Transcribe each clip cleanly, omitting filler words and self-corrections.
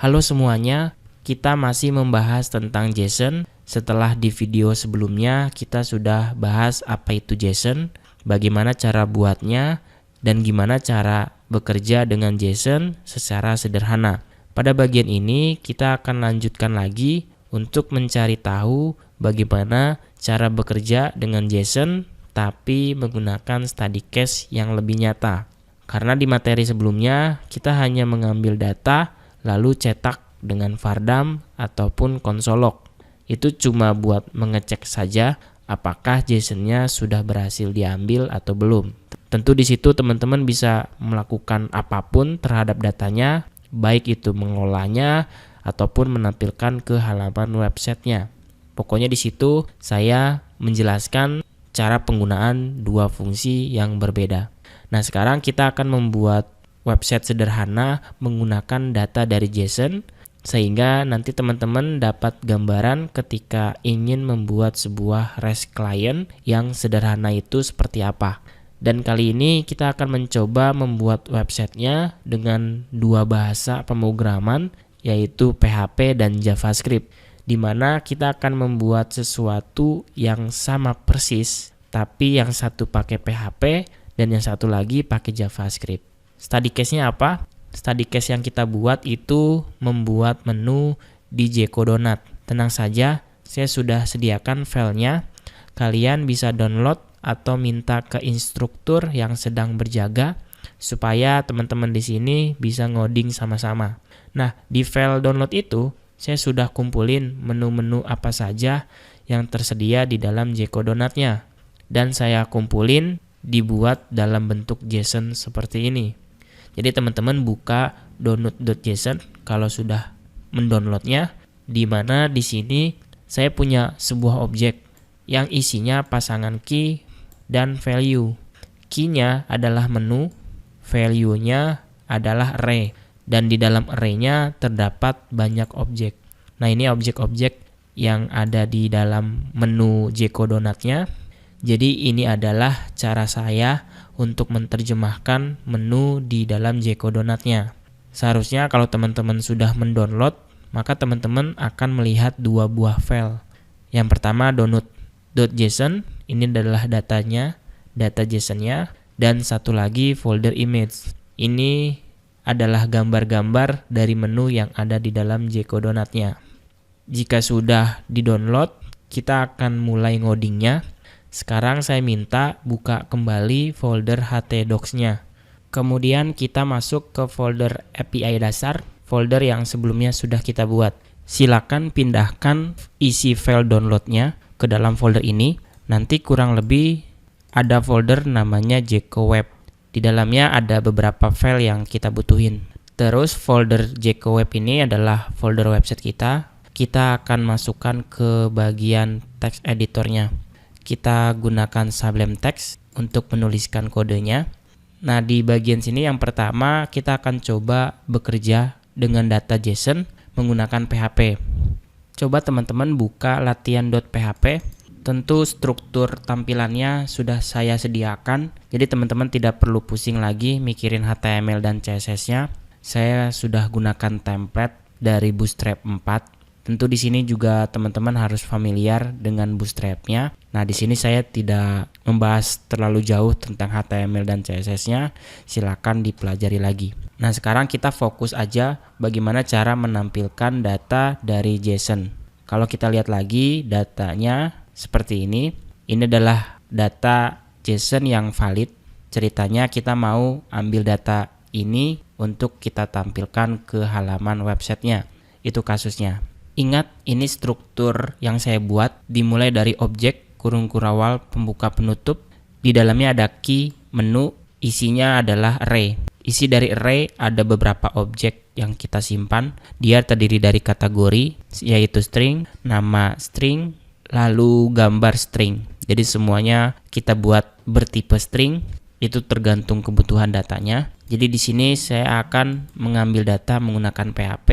Halo semuanya, kita masih membahas tentang JSON. Setelah di video sebelumnya kita sudah bahas apa itu JSON, bagaimana cara buatnya, dan gimana cara bekerja dengan JSON secara sederhana. Pada bagian ini kita akan lanjutkan lagi untuk mencari tahu bagaimana cara bekerja dengan JSON tapi menggunakan study case yang lebih nyata. Karena di materi sebelumnya kita hanya mengambil data lalu cetak dengan Vardam ataupun Consolog. Itu cuma buat mengecek saja apakah JSON-nya sudah berhasil diambil atau belum. Tentu di situ teman-teman bisa melakukan apapun terhadap datanya, baik itu mengolahnya ataupun menampilkan ke halaman websitenya. Pokoknya di situ saya menjelaskan cara penggunaan dua fungsi yang berbeda. Nah, sekarang kita akan membuat website sederhana menggunakan data dari JSON sehingga nanti teman-teman dapat gambaran ketika ingin membuat sebuah REST client yang sederhana itu seperti apa. Dan kali ini kita akan mencoba membuat websitenya dengan dua bahasa pemrograman yaitu PHP dan JavaScript, di mana kita akan membuat sesuatu yang sama persis tapi yang satu pakai PHP dan yang satu lagi pakai JavaScript. Study case-nya apa? Study case yang kita buat itu membuat menu di Jcodonut. Tenang saja, saya sudah sediakan filenya. Kalian bisa download atau minta ke instruktur yang sedang berjaga supaya teman-teman di sini bisa ngoding sama-sama. Nah, di file download itu saya sudah kumpulin menu-menu apa saja yang tersedia di dalam Jcodonut-nya. Dan saya kumpulin dibuat dalam bentuk JSON seperti ini. Jadi teman-teman buka download.json kalau sudah mendownloadnya, di mana di sini saya punya sebuah objek yang isinya pasangan key dan value. Key-nya adalah menu, value-nya adalah array, dan di dalam array-nya terdapat banyak objek. Nah, ini objek-objek yang ada di dalam menu Jcodonut-nya. Jadi ini adalah cara saya untuk menerjemahkan menu di dalam Jcodonut-nya. Seharusnya kalau teman-teman sudah mendownload, maka teman-teman akan melihat dua buah file. Yang pertama download.json, ini adalah datanya, data JSON-nya, dan satu lagi folder image. Ini adalah gambar-gambar dari menu yang ada di dalam Jcodonut-nya. Jika sudah di-download, kita akan mulai ngodingnya. Sekarang saya minta buka kembali folder htdocs-nya. Kemudian kita masuk ke folder API dasar, folder yang sebelumnya sudah kita buat. Silakan pindahkan isi file download-nya ke dalam folder ini. Nanti kurang lebih ada folder namanya jcoweb. Di dalamnya ada beberapa file yang kita butuhin. Terus folder jcoweb ini adalah folder website kita. Kita akan masukkan ke bagian text editornya. Kita gunakan Sublime Text untuk menuliskan kodenya. Nah, di bagian sini yang pertama kita akan coba bekerja dengan data JSON menggunakan PHP. Coba teman-teman buka latihan.php. Tentu struktur tampilannya sudah saya sediakan. Jadi teman-teman tidak perlu pusing lagi mikirin HTML dan CSS-nya. Saya sudah gunakan template dari Bootstrap 4. Tentu di sini juga teman-teman harus familiar dengan Bootstrap-nya. Nah, di sini saya tidak membahas terlalu jauh tentang HTML dan CSS-nya. Silakan dipelajari lagi. Nah, sekarang kita fokus aja bagaimana cara menampilkan data dari JSON. Kalau kita lihat lagi datanya seperti ini. Ini adalah data JSON yang valid. Ceritanya kita mau ambil data ini untuk kita tampilkan ke halaman websitenya. Itu kasusnya. Ingat, ini struktur yang saya buat dimulai dari objek, kurung kurawal, pembuka penutup. Di dalamnya ada key, menu, isinya adalah array. Isi dari array ada beberapa objek yang kita simpan. Dia terdiri dari kategori, yaitu string, nama string, lalu gambar string. Jadi semuanya kita buat bertipe string, itu tergantung kebutuhan datanya. Jadi di sini saya akan mengambil data menggunakan PHP.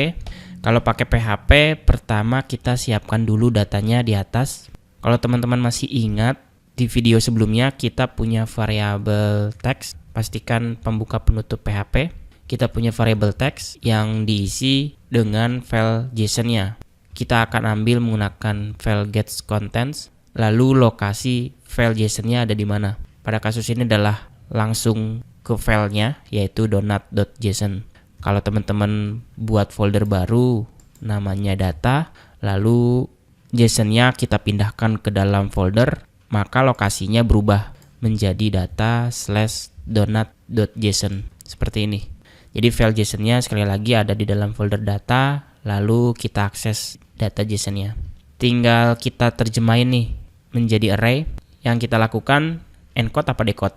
Kalau pakai PHP, pertama kita siapkan dulu datanya di atas. Kalau teman-teman masih ingat, di video sebelumnya kita punya variabel text. Pastikan pembuka penutup PHP. Kita punya variabel text yang diisi dengan file JSON-nya. Kita akan ambil menggunakan file getContents, lalu lokasi file JSON-nya ada di mana. Pada kasus ini adalah langsung ke filenya, yaitu donut.json. Kalau teman-teman buat folder baru namanya data, lalu JSON-nya kita pindahkan ke dalam folder, maka lokasinya berubah menjadi data/donut.json seperti ini. Jadi file JSON-nya sekali lagi ada di dalam folder data, lalu kita akses data JSON-nya. Tinggal kita terjemahin nih menjadi array. Yang kita lakukan encode apa decode?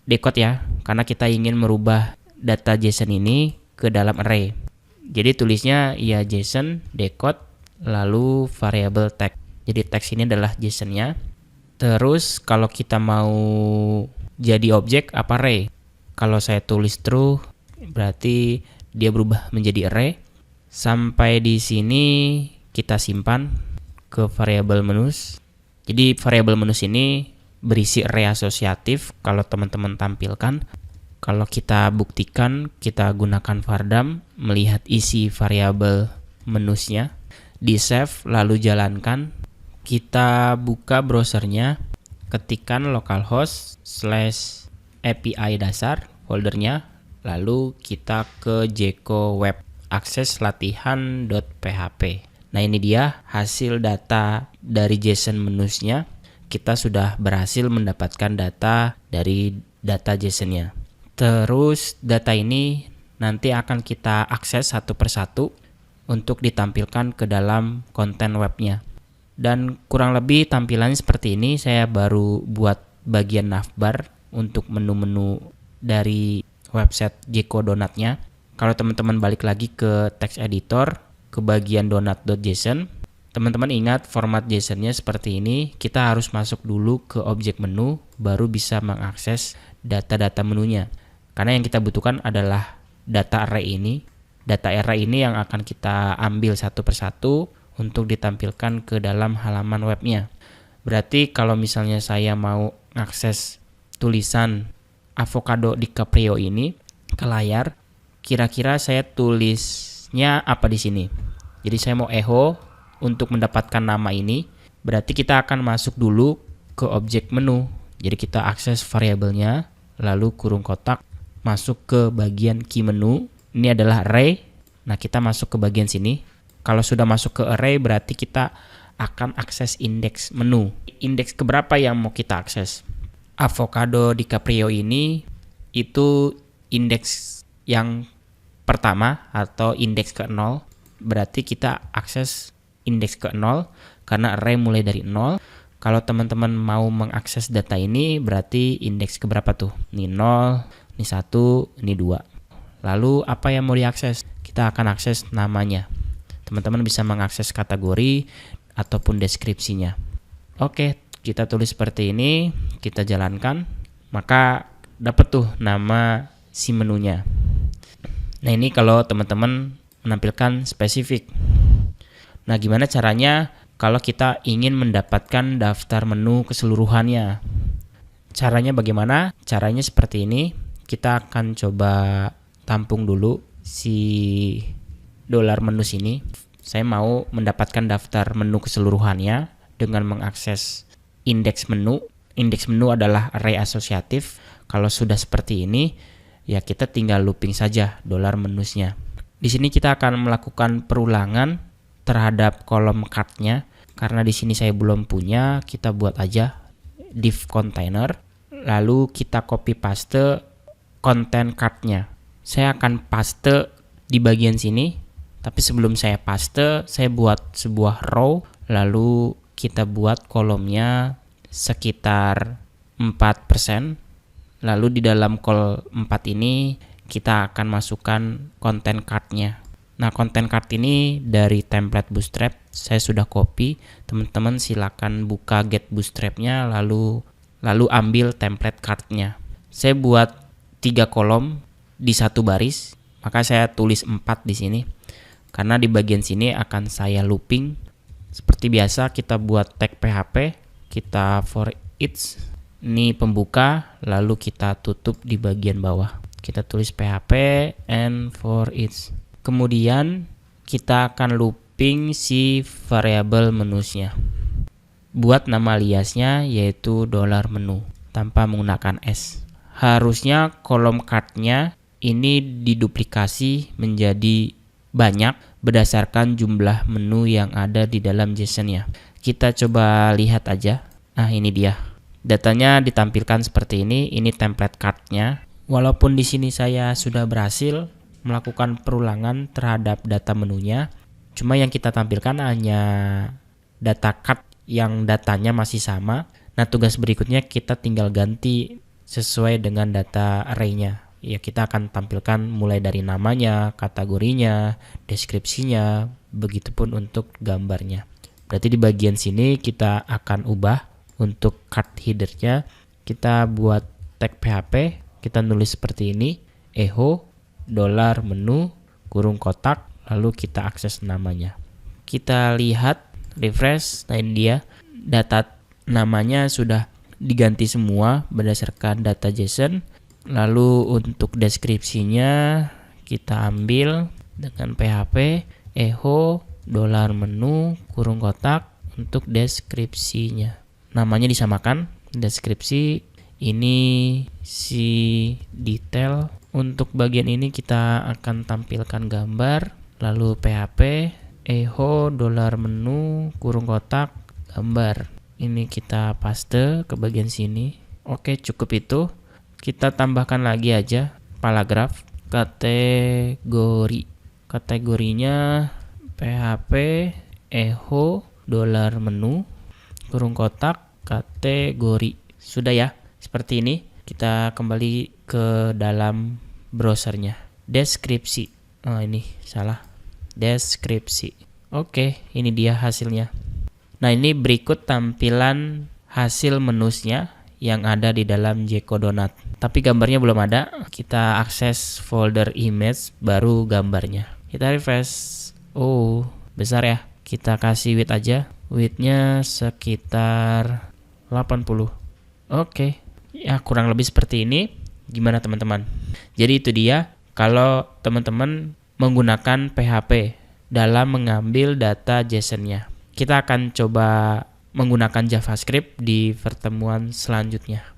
Decode ya, karena kita ingin merubah data JSON ini ke dalam array. Jadi tulisnya ya JSON decode lalu variable text. Jadi teks ini adalah JSON-nya. Terus kalau kita mau jadi objek apa array? Kalau saya tulis true berarti dia berubah menjadi array. Sampai di sini kita simpan ke variable menus. Jadi variable menus ini berisi array asosiatif kalau teman-teman tampilkan. Kalau kita buktikan, kita gunakan vardam melihat isi variable menusnya. Di save lalu jalankan. Kita buka browsernya, ketikkan localhost/API dasar foldernya, lalu kita ke Jeko web akses latihan.php. Nah ini dia hasil data dari JSON menusnya. Kita sudah berhasil mendapatkan data dari data JSON-nya. Terus data ini nanti akan kita akses satu persatu untuk ditampilkan ke dalam konten webnya. Dan kurang lebih tampilannya seperti ini. Saya baru buat bagian navbar untuk menu-menu dari website Jeko Donut-nya. Kalau teman-teman balik lagi ke text editor, ke bagian donut.json, teman-teman ingat format JSON-nya seperti ini. Kita harus masuk dulu ke objek menu, baru bisa mengakses data-data menunya. Karena yang kita butuhkan adalah data array ini. Data array ini yang akan kita ambil satu persatu untuk ditampilkan ke dalam halaman webnya. Berarti kalau misalnya saya mau akses tulisan Avocado DiCaprio ini ke layar, kira-kira saya tulisnya apa di sini? Jadi saya mau echo untuk mendapatkan nama ini. Berarti kita akan masuk dulu ke objek menu. Jadi kita akses variabelnya, lalu kurung kotak, masuk ke bagian key menu. Ini adalah array. Nah kita masuk ke bagian sini. Kalau sudah masuk ke array berarti kita akan akses indeks menu. Indeks keberapa yang mau kita akses? Avocado DiCaprio ini itu indeks yang pertama atau indeks ke-0. Berarti kita akses indeks ke-0 karena array mulai dari 0. Kalau teman-teman mau mengakses data ini berarti indeks keberapa tuh? Ini 0, ini 1, ini 2. Lalu apa yang mau diakses? Kita akan akses namanya. Teman-teman bisa mengakses kategori ataupun deskripsinya. Oke, kita tulis seperti ini, kita jalankan, maka dapat tuh nama si menunya. Nah ini kalau teman-teman menampilkan spesifik. Nah gimana caranya kalau kita ingin mendapatkan daftar menu keseluruhannya? Caranya bagaimana? Caranya seperti ini. Kita akan coba tampung dulu si $menus ini. Saya mau mendapatkan daftar menu keseluruhannya dengan mengakses indeks menu. Indeks menu adalah array asosiatif. Kalau sudah seperti ini, ya kita tinggal looping saja $menusnya. Di sini kita akan melakukan perulangan terhadap kolom card-nya. Karena di sini saya belum punya, kita buat aja div container. Lalu kita copy paste content card-nya. Saya akan paste di bagian sini. Tapi sebelum saya paste, saya buat sebuah row, lalu kita buat kolomnya sekitar 4%. Lalu di dalam col 4 ini kita akan masukkan content card-nya. Nah, content card ini dari template Bootstrap, saya sudah copy. Teman-teman silakan buka get Bootstrap-nya lalu ambil template card-nya. Saya buat 3 kolom di satu baris, maka saya tulis 4 di sini. Karena di bagian sini akan saya looping. Seperti biasa kita buat tag PHP, kita for each, ini pembuka, lalu kita tutup di bagian bawah. Kita tulis PHP and for each. Kemudian kita akan looping si variabel menusnya. Buat nama aliasnya yaitu $menu tanpa menggunakan S. Harusnya kolom card-nya ini diduplikasi menjadi banyak berdasarkan jumlah menu yang ada di dalam JSON-nya. Kita coba lihat aja. Nah, ini dia. Datanya ditampilkan seperti ini template card-nya. Walaupun di sini saya sudah berhasil melakukan perulangan terhadap data menunya, cuma yang kita tampilkan hanya data card yang datanya masih sama. Nah, tugas berikutnya kita tinggal ganti sesuai dengan data array-nya. Ya, kita akan tampilkan mulai dari namanya, kategorinya, deskripsinya, begitupun untuk gambarnya. Berarti di bagian sini kita akan ubah untuk card header-nya. Kita buat tag PHP, kita nulis seperti ini, echo $menu kurung kotak, lalu kita akses namanya. Kita lihat refresh, nah ini dia data namanya sudah diganti semua berdasarkan data JSON. Lalu untuk deskripsinya kita ambil dengan PHP echo $menu kurung kotak untuk deskripsinya. Namanya disamakan, deskripsi ini si detail. Untuk bagian ini kita akan tampilkan gambar, lalu PHP echo $menu kurung kotak gambar. Ini kita paste ke bagian sini. Oke, cukup itu. Kita tambahkan lagi aja paragraf kategori. Kategorinya PHP echo $menu kurung kotak kategori. Sudah ya, seperti ini. Kita kembali ke dalam browsernya. Deskripsi. Oh, ini salah. Deskripsi. Oke, ini dia hasilnya. Nah, ini berikut tampilan hasil menusnya yang ada di dalam Jeko Donut. Tapi gambarnya belum ada. Kita akses folder image, baru gambarnya. Kita refresh. Oh, besar ya. Kita kasih width aja. Width-nya sekitar 80. Oke. Ya, kurang lebih seperti ini. Gimana teman-teman? Jadi itu dia kalau teman-teman menggunakan PHP dalam mengambil data JSON-nya. Kita akan coba menggunakan JavaScript di pertemuan selanjutnya.